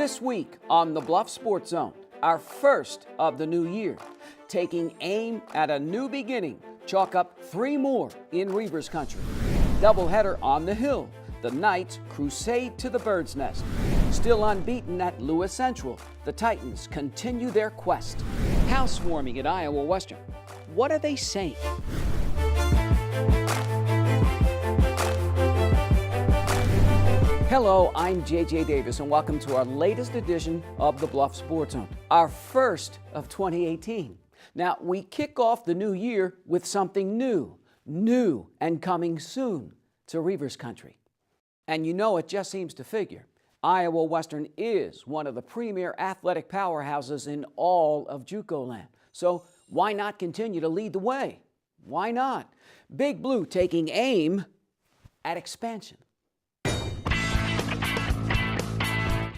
This week on the Bluffs Sports Zone, our first of the new year, taking aim at a new beginning, chalk up 3 more in Reavers Country. Doubleheader on the Hill, the Knights crusade to the Bird's Nest. Still unbeaten at Lewis Central, the Titans continue their quest. Housewarming at Iowa Western. What are they saying? Hello, I'm JJ Davis, and welcome to our latest edition of the Bluffs Sports Zone, our first of 2018. Now, we kick off the new year with something new and coming soon to Reavers Country. And you know, it just seems to figure. Iowa Western is one of the premier athletic powerhouses in all of JUCO land. So why not continue to lead the way? Why not? Big Blue taking aim at expansion.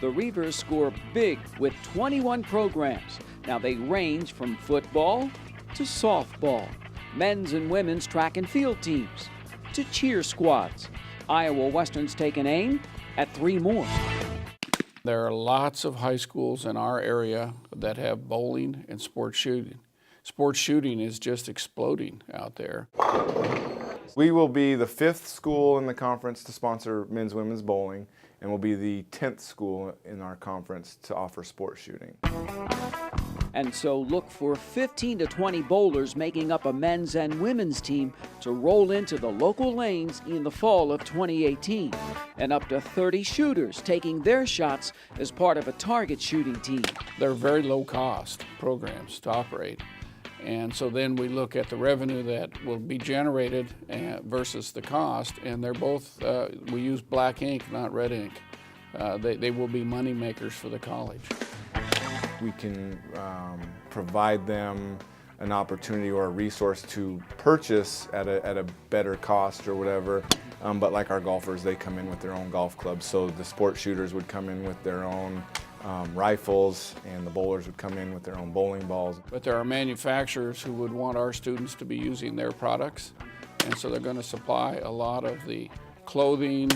The Reavers score big with 21 programs. Now they range from football to softball, men's and women's track and field teams, to cheer squads. Iowa Western's taken aim at 3 more. There are lots of high schools in our area that have bowling and sports shooting. Sports shooting is just exploding out there. We will be the 5th school in the conference to sponsor men's, women's bowling, and will be the 10th school in our conference to offer sports shooting. And so look for 15 to 20 bowlers making up a men's and women's team to roll into the local lanes in the fall of 2018. And up to 30 shooters taking their shots as part of a target shooting team. They're very low-cost programs to operate. And so then we look at the revenue that will be generated versus the cost, and they're both, we use black ink, not red ink. They will be money makers for the college. We can provide them an opportunity or a resource to purchase at a better cost or whatever. But like our golfers, they come in with their own golf clubs. So the sports shooters would come in with their own rifles, and the bowlers would come in with their own bowling balls. But there are manufacturers who would want our students to be using their products, and so they're going to supply a lot of the clothing,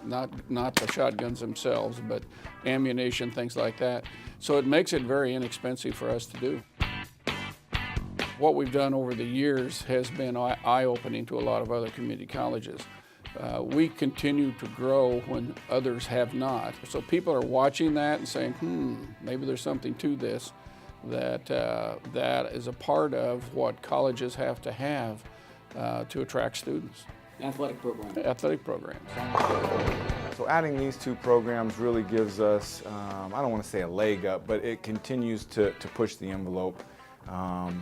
not the shotguns themselves, but ammunition, things like that. So it makes it very inexpensive for us to do. What we've done over the years has been eye-opening to a lot of other community colleges. We continue to grow when others have not. So people are watching that and saying, maybe there's something to this, that is a part of what colleges have to attract students. Athletic programs. Athletic programs. So adding these 2 programs really gives us, I don't want to say a leg up, but it continues to push the envelope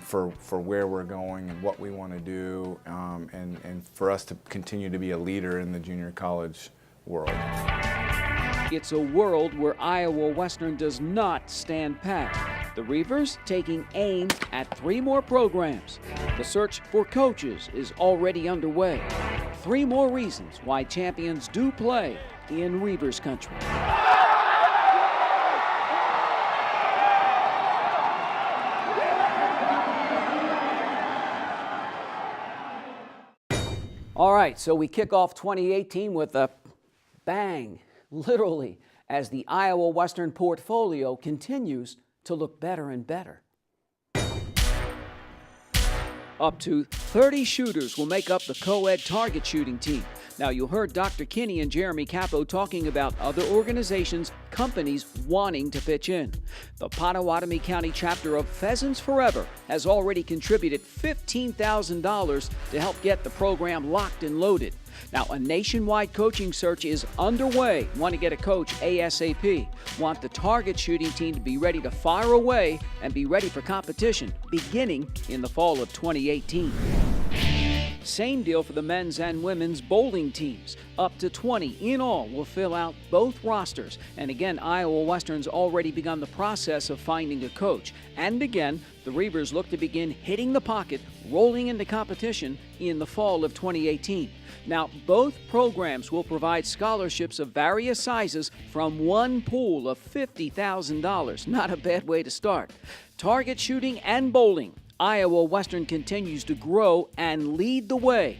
for where we're going and what we want to do, and for us to continue to be a leader in the junior college world. It's a world where Iowa Western does not stand pat. The Reavers taking aim at 3 more programs. The search for coaches is already underway. 3 more reasons why champions do play in Reavers Country. All right, so we kick off 2018 with a bang, literally, as the Iowa Western portfolio continues to look better and better. Up to 30 shooters will make up the co-ed target shooting team. Now, you heard Dr. Kinney and Jeremy Capo talking about other organizations, companies wanting to pitch in. The Pottawatomie County chapter of Pheasants Forever has already contributed $15,000 to help get the program locked and loaded. Now, a nationwide coaching search is underway. Want to get a coach ASAP. Want the target shooting team to be ready to fire away and be ready for competition beginning in the fall of 2018. Same deal for the men's and women's bowling teams. Up to 20 in all will fill out both rosters. And again, Iowa Western's already begun the process of finding a coach. And again, the Reavers look to begin hitting the pocket, rolling into competition in the fall of 2018. Now, both programs will provide scholarships of various sizes from one pool of $50,000. Not a bad way to start. Target shooting and bowling. Iowa Western continues to grow and lead the way.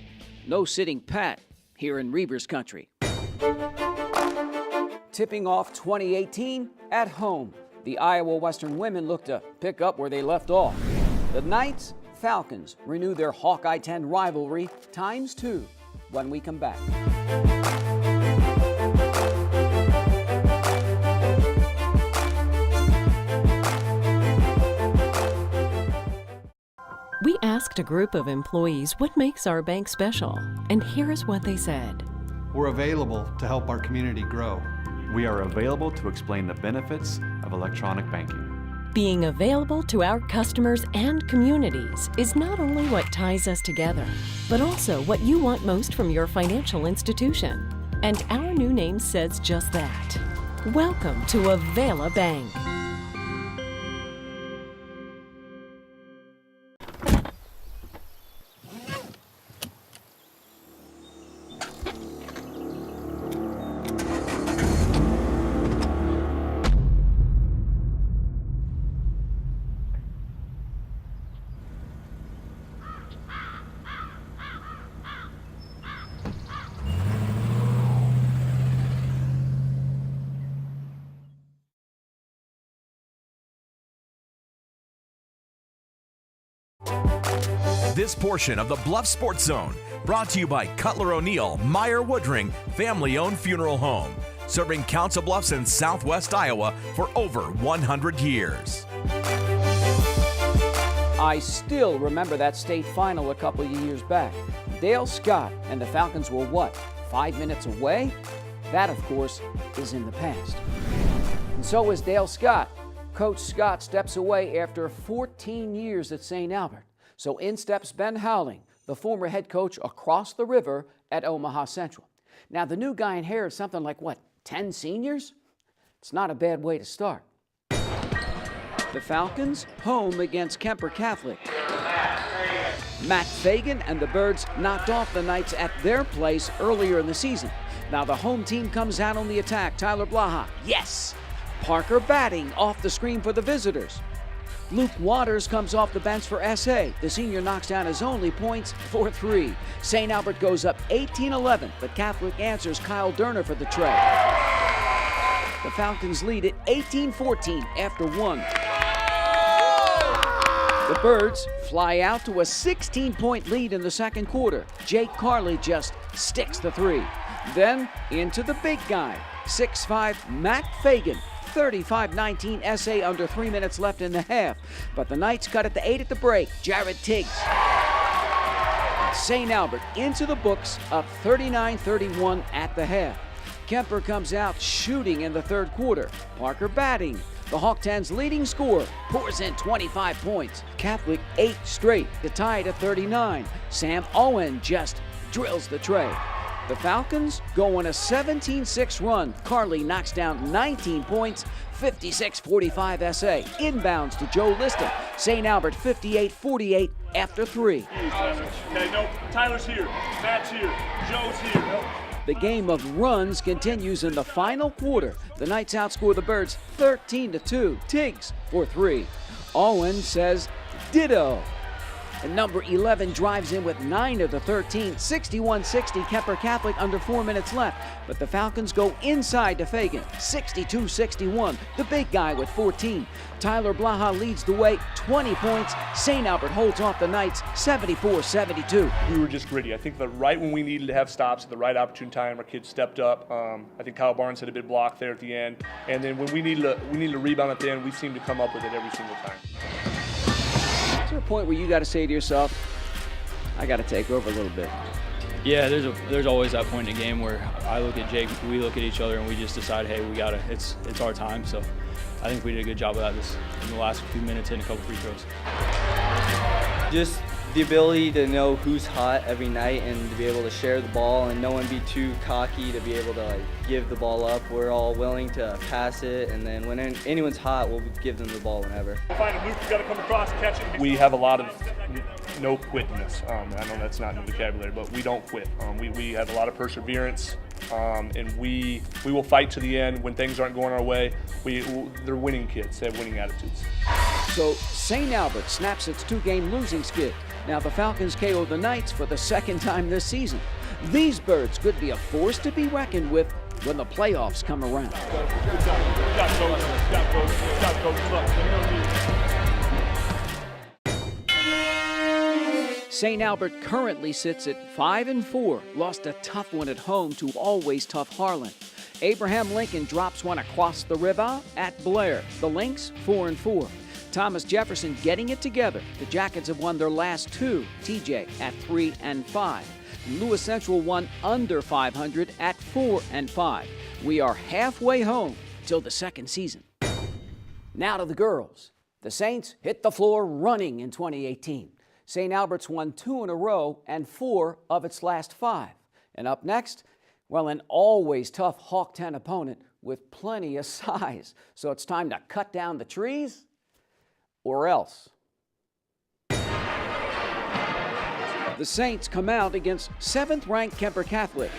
No sitting pat here in Reavers Country. Tipping off 2018 at home. The Iowa Western women look to pick up where they left off. The Knights Falcons renew their Hawkeye 10 rivalry ×2 when we come back. We asked a group of employees what makes our bank special, and here is what they said. We're available to help our community grow. We are available to explain the benefits of electronic banking. Being available to our customers and communities is not only what ties us together, but also what you want most from your financial institution. And our new name says just that. Welcome to Avela Bank. This portion of the Bluffs Sports Zone brought to you by Cutler O'Neill Meyer Woodring Family-Owned Funeral Home, serving Council Bluffs in southwest Iowa for over 100 years. I still remember that state final a couple of years back. Dale Scott and the Falcons were what, 5 minutes away? That, of course, is in the past. And so is Dale Scott. Coach Scott steps away after 14 years at St. Albert. So in steps Ben Howling, the former head coach across the river at Omaha Central. Now, the new guy inherits something like, what, 10 seniors? It's not a bad way to start. The Falcons home against Kemper Catholic. Matt Fagan and the Birds knocked off the Knights at their place earlier in the season. Now the home team comes out on the attack. Tyler Blaha, yes. Parker batting off the screen for the visitors. Luke Waters comes off the bench for SA. The senior knocks down his only points for 3. St. Albert goes up 18-11, but Catholic answers Kyle Durner for the tray. The Falcons lead it 18-14 after 1. The Birds fly out to a 16-point lead in the second quarter. Jake Carley just sticks the 3. Then into the big guy, 6'5" Matt Fagan. 35-19 SA under 3 minutes left in the half. But the Knights cut it to 8 at the break. Jared Tiggs. St. Albert into the books, up 39-31 at the half. Kemper comes out shooting in the third quarter. Parker batting. The Hawk 10's leading scorer pours in 25 points. Catholic 8 straight to tie it at 39. Sam Owen just drills the tray. The Falcons go on a 17-6 run. Carley knocks down 19 points, 56-45 SA. Inbounds to Joe Liston. St. Albert 58-48 after 3. Okay, no, Tyler's here, Matt's here, Joe's here. The game of runs continues in the final quarter. The Knights outscore the Birds 13-2. Tiggs for 3. Owen says ditto. And number 11 drives in with 9 of the 13, 61-60 Kemper Catholic under 4 minutes left. But the Falcons go inside to Fagan, 62-61, the big guy with 14. Tyler Blaha leads the way, 20 points. St. Albert holds off the Knights, 74-72. We were just gritty. I think that right when we needed to have stops at the right opportune time, our kids stepped up. I think Kyle Barnes had a big block there at the end. And then when we needed to rebound at the end, we seemed to come up with it every single time. Is there a point where you got to say to yourself, I got to take over a little bit? Yeah, there's always that point in the game where I look at Jake, we look at each other, and we just decide, hey, we gotta. It's our time. So I think we did a good job of that in the last few minutes, hitting a couple free throws. Just the ability to know who's hot every night and to be able to share the ball and no one be too cocky to be able to give the ball up. We're all willing to pass it, and then when anyone's hot, we'll give them the ball whenever. Find a Luke, you got to come across, catch it. We have a lot of no quitness. I know that's not in the vocabulary, but we don't quit. We have a lot of perseverance, and we will fight to the end when things aren't going our way. They're winning kids. They have winning attitudes. So St. Albert snaps its 2-game losing skid. Now the Falcons KO the Knights for the second time this season. These Birds could be a force to be reckoned with when the playoffs come around. Good job, Coach. Good job, Coach. Good job, Coach. Look, St. Albert currently sits at 5-4, lost a tough one at home to always tough Harlan. Abraham Lincoln drops one across the river at Blair. The Lynx 4-4. Thomas Jefferson getting it together. The Jackets have won their last two. TJ at 3-5. Lewis Central won under 500 at 4-5. We are halfway home till the second season. Now to the girls. The Saints hit the floor running in 2018. St. Albert's won 2 in a row and 4 of its last 5. And up next, well, an always tough Hawk 10 opponent with plenty of size. So it's time to cut down the trees or else. The Saints come out against 7th-ranked Kemper Catholic.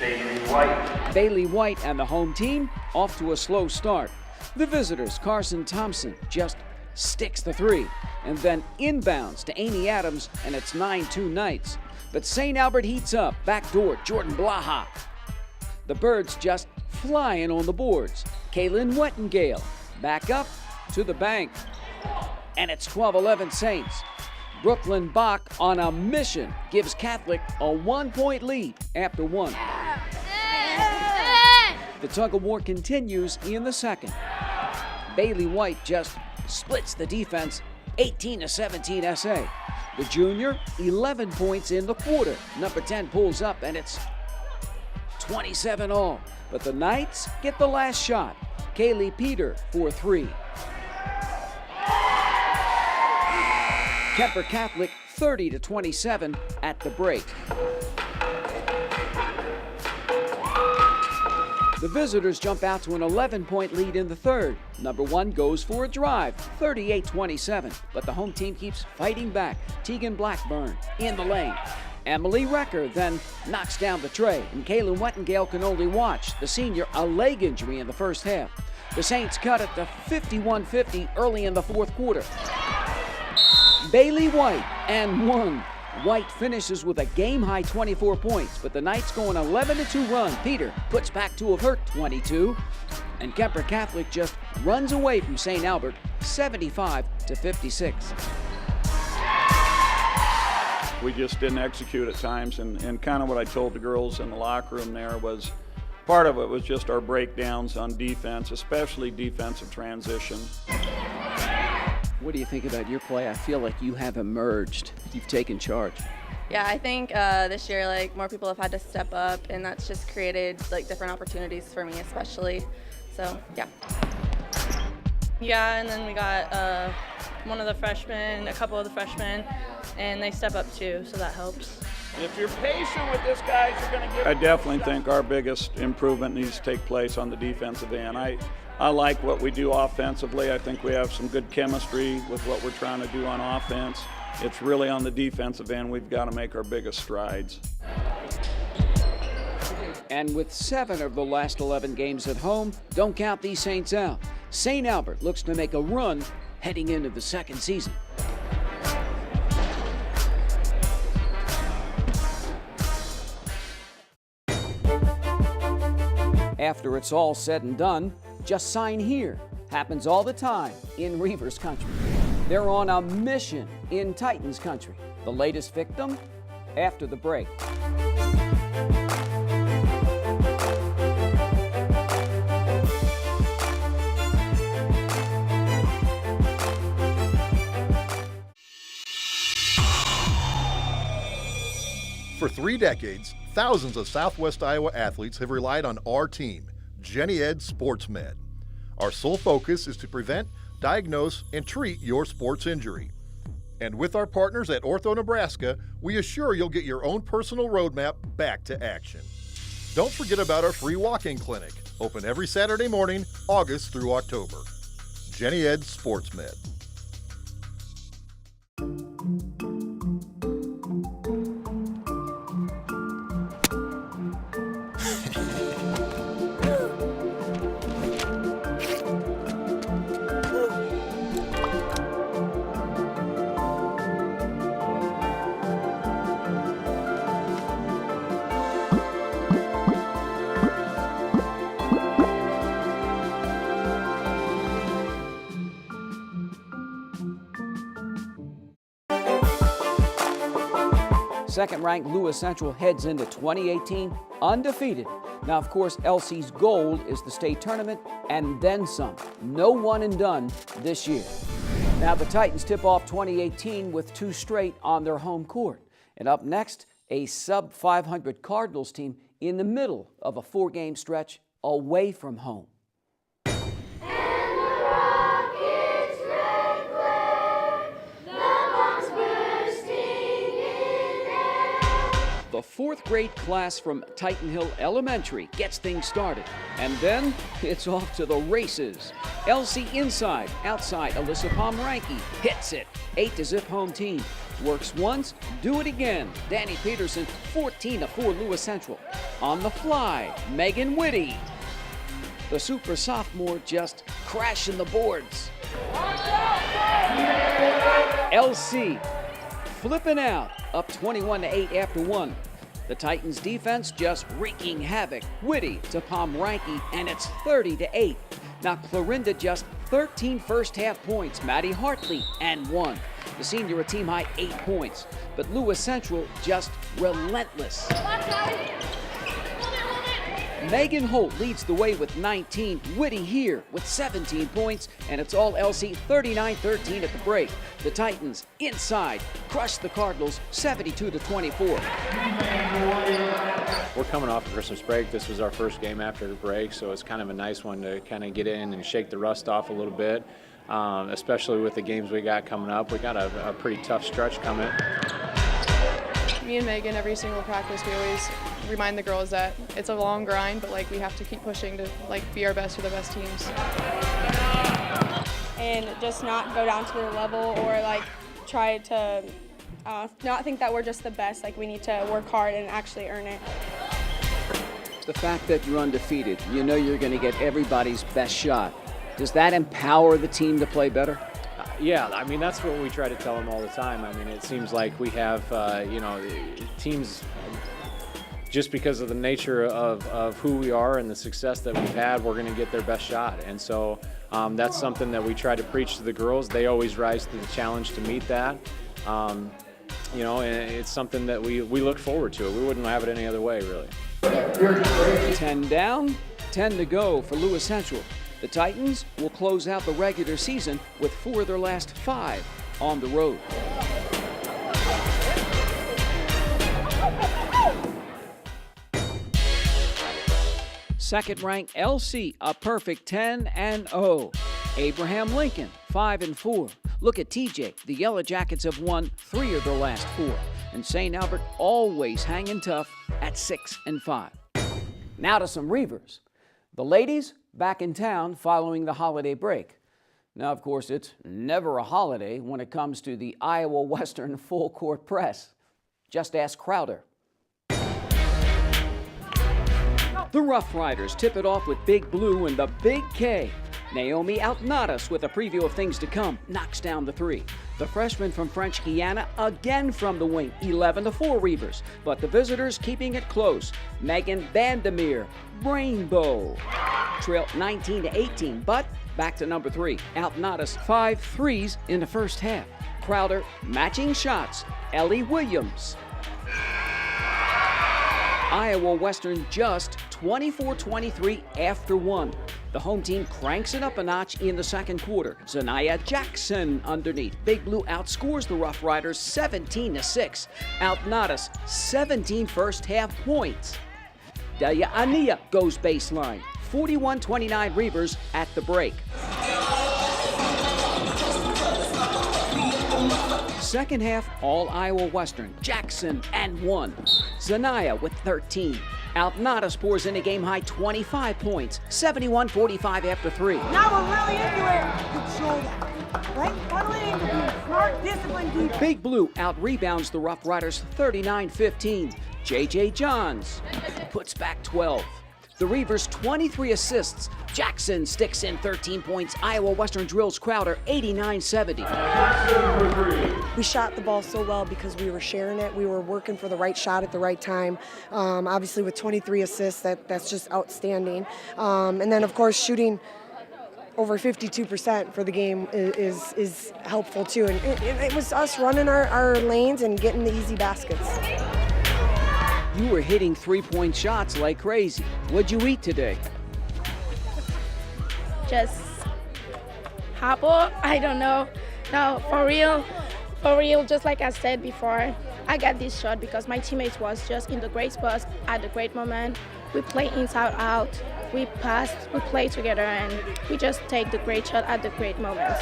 Bailey White and the home team off to a slow start. The visitors, Carson Thompson, just sticks the 3, and then inbounds to Amy Adams, and it's 9-2 Knights. But St. Albert heats up. Backdoor, Jordan Blaha. The Birds just flying on the boards. Kaylin Wettengale back up to the bank. And it's 12-11 Saints. Brooklyn Bach on a mission gives Catholic a 1-point lead after 1. The tug-of-war continues in the second. Bailey White just splits the defense 18-17 SA. The junior, 11 points in the quarter. Number 10 pulls up and it's 27 all. But the Knights get the last shot. Kaylee Peter for 3. Kemper Catholic 30-27 at the break. The visitors jump out to an 11-point lead in the third. Number 1 goes for a drive, 38-27, but the home team keeps fighting back. Tegan Blackburn in the lane. Emily Recker then knocks down the tray, and Kaylin Wettengale can only watch. The senior, a leg injury in the first half. The Saints cut it to 51-50 early in the fourth quarter. Bailey White and 1. White finishes with a game-high 24 points, but the Knights go an 11-2 run. Peter puts back 2 of her 22, and Kemper Catholic just runs away from St. Albert 75-56. We just didn't execute at times, and kind of what I told the girls in the locker room there was part of it was just our breakdowns on defense, especially defensive transition. What do you think about your play? I feel like you have emerged. You've taken charge. Yeah, I think this year, more people have had to step up, and that's just created, different opportunities for me especially. So, yeah. Yeah, and then we got one of the freshmen, a couple of the freshmen, and they step up too, so that helps. If you're patient with this, guys, you're going to get. I definitely think our biggest improvement needs to take place on the defensive end. I like what we do offensively. I think we have some good chemistry with what we're trying to do on offense. It's really on the defensive end we've got to make our biggest strides. And with 7 of the last 11 games at home, don't count these Saints out. St. Albert looks to make a run heading into the second season. After it's all said and done, just sign here. Happens all the time in Reavers country. They're on a mission in Titans country. The latest victim after the break. For 3 decades, thousands of Southwest Iowa athletes have relied on our team, Jenny Ed Sports Med. Our sole focus is to prevent, diagnose, and treat your sports injury. And with our partners at Ortho Nebraska, we assure you'll get your own personal roadmap back to action. Don't forget about our free walk-in clinic, open every Saturday morning, August through October. Jenny Ed Sports Med. Second-ranked Lewis Central heads into 2018 undefeated. Now, of course, LC's goal is the state tournament and then some. No one and done this year. Now, the Titans tip off 2018 with 2 straight on their home court. And up next, a sub-500 Cardinals team in the middle of a 4-game stretch away from home. The 4th grade class from Titan Hill Elementary gets things started. And then it's off to the races. LC inside, outside, Alyssa Pomeranke hits it. 8-0 home team. Works once, do it again. Danny Peterson, 14-4 Lewis Central. On the fly, Megan Whitty. The super sophomore just crashing the boards. LC flipping out, up 21-8 after 1. The Titans defense just wreaking havoc. Whitty to Pomeranke, and it's 30-8. Now Clarinda just 13 first-half points. Maddie Hartley and 1. The senior a team-high 8 points. But Lewis Central just relentless. Megan Holt leads the way with 19. Whitty here with 17 points, and it's all LC 39-13 at the break. The Titans inside crush the Cardinals 72-24. We're coming off of Christmas break. This was our first game after the break, so it's kind of a nice one to kind of get in and shake the rust off a little bit, especially with the games we got coming up. We got a pretty tough stretch coming. Me and Megan, every single practice, we always remind the girls that it's a long grind, but like we have to keep pushing to like be our best for the best teams. And just not go down to their level or like try to not think that we're just the best. Like we need to work hard and actually earn it. The fact that you're undefeated, you know you're going to get everybody's best shot. Does that empower the team to play better? Yeah, I mean, that's what we try to tell them all the time. I mean, it seems like we have, teams, just because of the nature of who we are and the success that we've had, we're going to get their best shot. And so that's something that we try to preach to the girls. They always rise to the challenge to meet that. And it's something that we look forward to. We wouldn't have it any other way, really. 10 down, 10 to go for Lewis Central. The Titans will close out the regular season with 4 of their last 5 on the road. Second-ranked LC, a perfect 10-0. Abraham Lincoln, 5-4. Look at TJ. The Yellow Jackets have won 3 of their last 4. And St. Albert always hanging tough at 6-5. Now to some Reavers. The ladies back in town following the holiday break. Now, of course, it's never a holiday when it comes to the Iowa Western full court press. Just ask Crowder. The Rough Riders tip it off with Big Blue and the Big K. Naomi Outnadas with a preview of things to come, knocks down the 3. The freshman from French Guiana again from the wing, 11-4 Reavers. But the visitors keeping it close. Megan Vandermeer, Rainbow. Trail 19-18, but back to number 3. Outnadas 5 threes in the first half. Crowder matching shots. Ellie Williams. Iowa Western just 24-23 after 1. The home team cranks it up a notch in the second quarter. Zanaya Jackson underneath. Big Blue outscores the Rough Riders 17-6. Outnadas 17 first half points. Delia Ania goes baseline. 41-29 Reavers at the break. Second half, all Iowa Western. Jackson and 1. Zanaya with 13. Outnadas pours in a game-high 25 points. 71-45 after 3. Now we're really into it. Control that. Right? Funnel it into being smart, disciplined defense. Big Blue out-rebounds the Rough Riders 39-15. J.J. Johns puts back 12. The Reavers 23 assists. Jackson sticks in 13 points. Iowa Western drills Crowder 89-70. We shot the ball so well because we were sharing it. We were working for the right shot at the right time. Obviously with 23 assists, that's just outstanding. And then of course shooting over 52% for the game is helpful too. And it was us running our lanes and getting the easy baskets. You were hitting three-point shots like crazy. What'd you eat today? Just apple, I don't know. No, for real, just like I said before, I got this shot because my teammates was just in the great spots at the great moment. We play inside out, we passed, we play together, and we just take the great shot at the great moments.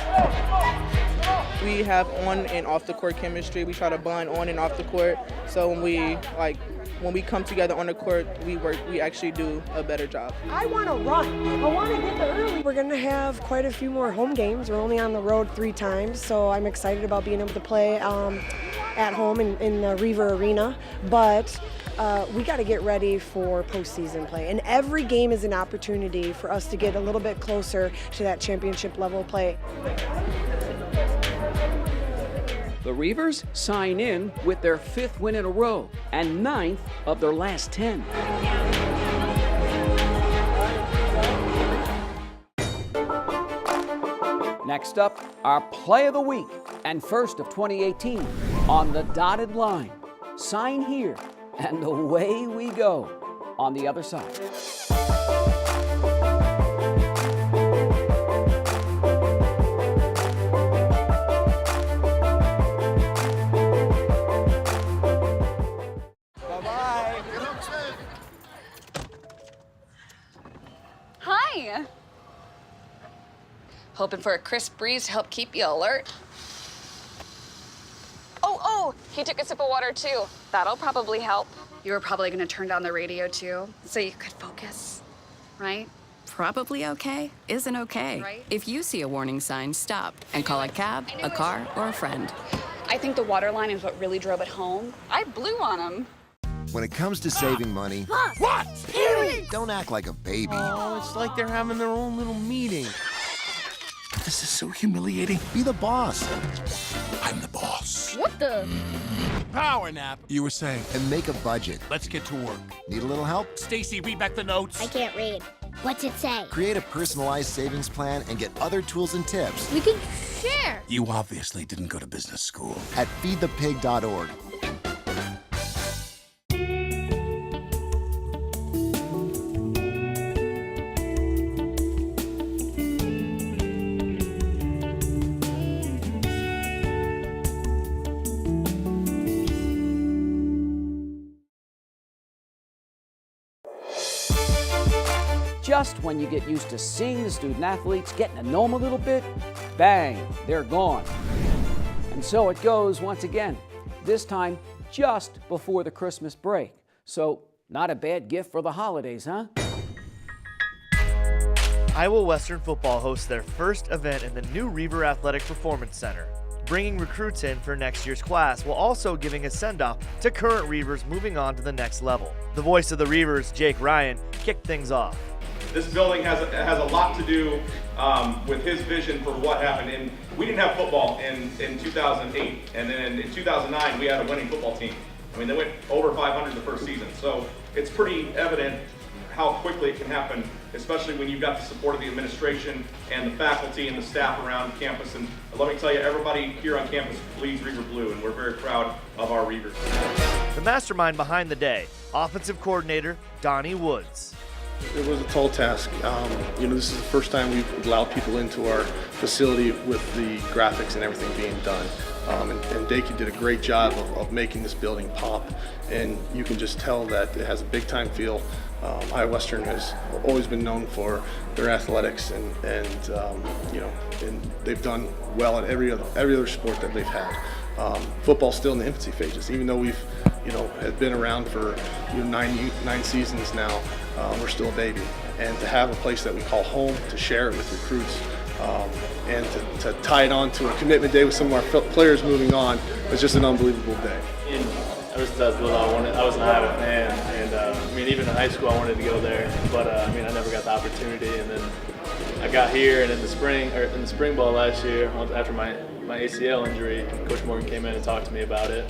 We have on and off the court chemistry. We try to bond on and off the court. So when we come together on the court, we actually do a better job. I want to run. I want to get there early. We're going to have quite a few more home games. We're only on the road 3 times, so I'm excited about being able to play at home in the Reaver Arena. But we got to get ready for postseason play. And every game is an opportunity for us to get a little bit closer to that championship level play. The Reavers sign in with their 5th win in a row and 9th of their last 10. Next up, our play of the week and first of 2018 on the dotted line. Sign here and away we go on the other side. Hi. Hoping for a crisp breeze to help keep you alert. Oh, he took a sip of water too. That'll probably help. You were probably gonna turn down the radio too, so you could focus, right? Probably okay isn't okay. Right. If you see a warning sign, stop and call a cab, a car, or a friend. I think the water line is what really drove it home. I blew on him. When it comes to saving money, What? don't act like a baby. Oh, it's like they're having their own little meeting. This is so humiliating. Be the boss. I'm the boss. What the? Power nap. You were saying. And make a budget. Let's get to work. Need a little help? Stacy, read back the notes. I can't read. What's it say? Create a personalized savings plan and get other tools and tips We can share. You obviously didn't go to business school. at feedthepig.org. Just when you get used to seeing the student athletes, getting to know them a little bit, bang, they're gone. And so it goes once again, this time just before the Christmas break. So not a bad gift for the holidays, huh? Iowa Western football hosts their first event in the new Reaver Athletic Performance Center, bringing recruits in for next year's class while also giving a send-off to current Reavers moving on to the next level. The voice of the Reavers, Jake Ryan, kicked things off. This building has a lot to do with his vision for what happened. And we didn't have football in 2008, and then in 2009 we had a winning football team. I mean, they went over 500 the first season, so it's pretty evident how quickly it can happen, especially when you've got the support of the administration and the faculty and the staff around campus. And let me tell you, everybody here on campus bleeds Reaver Blue, and we're very proud of our Reavers. The mastermind behind the day, offensive coordinator Donnie Woods. It was a tall task. This is the first time we've allowed people into our facility with the graphics and everything being done. And Dakey did a great job of making this building pop, and you can just tell that it has a big time feel. Iowa Western has always been known for their athletics, and they've done well at every other sport that they've had. Football's still in the infancy phases, even though we've have been around for 9 seasons now. We're still a baby, and to have a place that we call home, to share it with recruits, and to tie it on to a commitment day with some of our players moving on, is just an unbelievable day. Ever since I was little, I was an Iowa fan, and even in high school I wanted to go there, but I never got the opportunity. And then I got here, and in the spring ball last year, after my ACL injury, Coach Morgan came in and talked to me about it,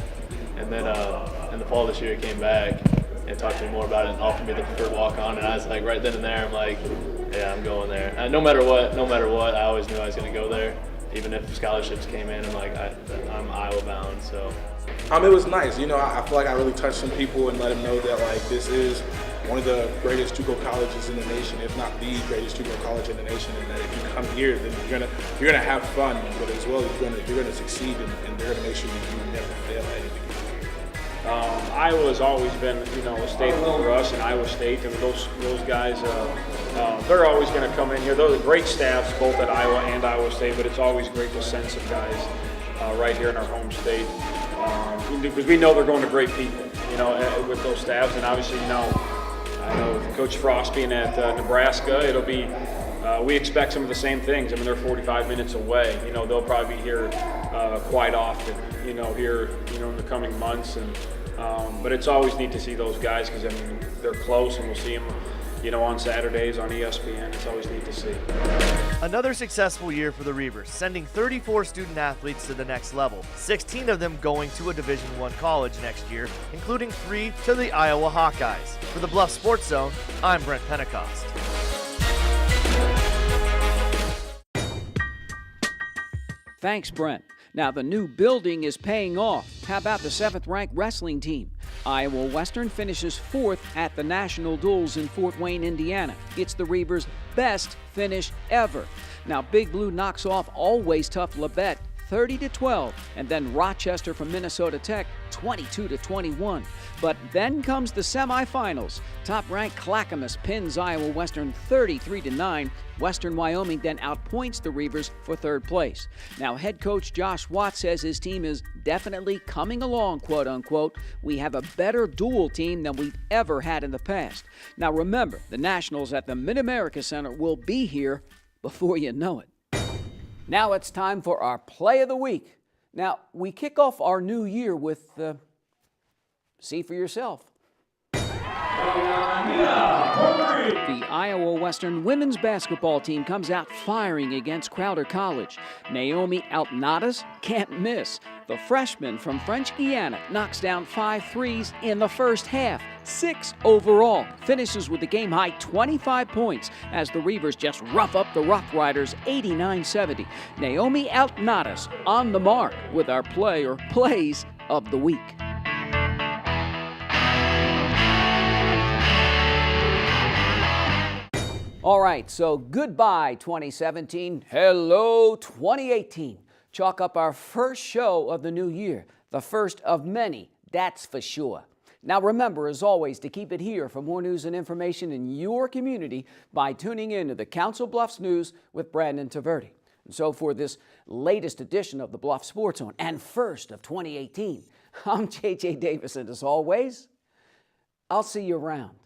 and then in the fall this year he came back and talked to me more about it and offered me the preferred walk-on, and I was like, right then and there, I'm like, yeah, I'm going there. And no matter what, I always knew I was going to go there. even if scholarships came in, I'm Iowa bound. So. It was nice. You know, I feel like I really touched some people and let them know that like this is one of the greatest JUCO colleges in the nation, if not the greatest JUCO college in the nation. And that if you come here, then you're gonna have fun, but as well you're gonna succeed, and they're gonna make sure that you never fail at anything. Iowa's always been, a staple for us, and Iowa State, and those guys, they're always going to come in here. Those are great staffs, both at Iowa and Iowa State, but it's always great to send some guys right here in our home state, because we know they're going to great people, with those staffs, and obviously, I know with Coach Frost being at Nebraska, it'll be. We expect some of the same things. I mean, they're 45 minutes away. They'll probably be here quite often. Here, in the coming months, and but it's always neat to see those guys because they're close, and we'll see them, on Saturdays on ESPN. It's always neat to see. Another successful year for the Reavers, sending 34 student athletes to the next level, 16 of them going to a Division I college next year, including 3 to the Iowa Hawkeyes. For the Bluffs Sports Zone, I'm Brent Pentecost. Thanks, Brent. Now, the new building is paying off. How about the 7th-ranked wrestling team? Iowa Western finishes 4th at the National Duels in Fort Wayne, Indiana. It's the Reavers' best finish ever. Now, Big Blue knocks off always tough Labette 30-12, and then Rochester from Minnesota Tech 22-21. But then comes the semifinals. Top-ranked Clackamas pins Iowa Western 33-9. Western Wyoming then outpoints the Reavers for 3rd place. Now, head coach Josh Watt says his team is definitely coming along, quote-unquote. We have a better dual team than we've ever had in the past. Now, remember, the Nationals at the Mid-America Center will be here before you know it. Now it's time for our Play of the Week. Now, we kick off our new year with, see for yourself. The Iowa Western women's basketball team comes out firing against Crowder College. Naomi Altnadas can't miss. The freshman from French Guiana knocks down 5 threes in the first half, 6 overall. Finishes with the game-high 25 points as the Reavers just rough up the Rough Riders 89-70. Naomi Altnadas on the mark with our play or plays of the week. All right, so goodbye 2017, hello 2018. Chalk up our first show of the new year, the first of many, that's for sure. Now remember, as always, to keep it here for more news and information in your community by tuning in to the Council Bluffs News with Brandon Taverdi. And so for this latest edition of the Bluff Sports Zone and first of 2018, I'm J.J. Davis, and as always, I'll see you around.